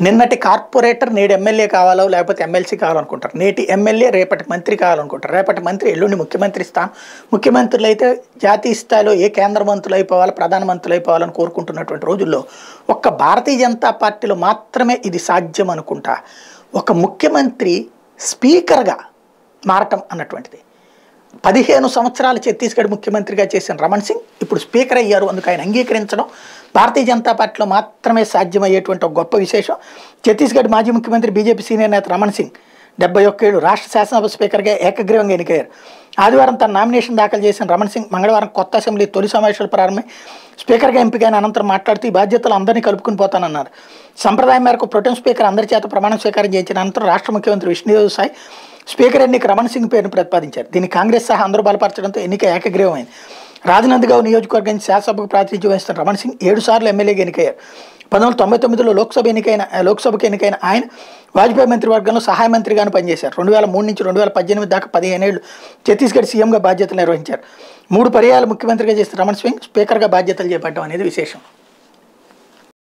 నిన్నటి కార్పొరేటర్ నేడు ఎమ్మెల్యే కావాలో లేకపోతే ఎమ్మెల్సీ కావాలనుకుంటారు. నేటి ఎమ్మెల్యే రేపటి మంత్రి కావాలనుకుంటారు. రేపటి మంత్రి ఎల్లుండి ముఖ్యమంత్రి స్థానం. ముఖ్యమంత్రులు అయితే జాతీయ స్థాయిలో ఏ కేంద్ర మంత్రులు అయిపోవాలి, ప్రధానమంత్రులు అయిపోవాలని కోరుకుంటున్నటువంటి రోజుల్లో ఒక్క భారతీయ జనతా పార్టీలో మాత్రమే ఇది సాధ్యం అనుకుంటా. ఒక ముఖ్యమంత్రి స్పీకర్గా మారటం అన్నటువంటిది 15 సంవత్సరాలు ఛత్తీస్గఢ్ ముఖ్యమంత్రిగా చేసిన రమణ్ సింగ్ ఇప్పుడు స్పీకర్ అయ్యారు. అందుకు ఆయన అంగీకరించడం భారతీయ జనతా పార్టీలో మాత్రమే సాధ్యమయ్యేటువంటి ఒక గొప్ప విశేషం. ఛత్తీస్గఢ్ మాజీ ముఖ్యమంత్రి బీజేపీ సీనియర్ నేత రమణ్ సింగ్ 71 ఏళ్ళు రాష్ట్ర శాసనసభ స్పీకర్గా ఏకగ్రీవంగా ఎన్నికయ్యారు. ఆదివారం తన నామినేషన్ దాఖలు చేసిన రమణ్ సింగ్ మంగళవారం కొత్త అసెంబ్లీ తొలి సమావేశాలు ప్రారంభమై స్పీకర్గా ఎంపికైన అనంతరం మాట్లాడుతూ ఈ బాధ్యతలు అందరినీ కలుపుకుని పోతానన్నారు. సంప్రదాయం మేరకు ప్రొటెం స్పీకర్ అందరి చేత ప్రమాణ స్వీకారం చేయించిన అనంతరం రాష్ట్ర ముఖ్యమంత్రి విష్ణుదేవ్ సాయ్ స్పీకర్ ఎన్నిక రమణ్ సింగ్ పేరును ప్రతిపాదించారు. దీన్ని కాంగ్రెస్ సహా అందరూ బలపరచడంతో ఎన్నిక ఏకగ్రీవమైంది. రాజనందగావ్ నియోజకవర్గం శాసనసభకు ప్రాతినిధ్యం వహిస్తున్న రమణ్ సింగ్ 7 సార్లు ఎమ్మెల్యేగా ఎన్నికయ్యారు. 1999లో లోక్సభకు ఎన్నికైన ఆయన వాజ్పేయి మంత్రివర్గంలో సహాయ మంత్రిగాను పనిచేశారు. 2003 నుంచి 2018 దాకా 15 ఏళ్లు ఛత్తీస్గఢ్ సీఎంగా బాధ్యతలు నిర్వహించారు. 3 పర్యాయాలు ముఖ్యమంత్రిగా చేసిన రమణ్ సింగ్ స్పీకర్గా బాధ్యతలు చేపట్టడం అనేది విశేషం.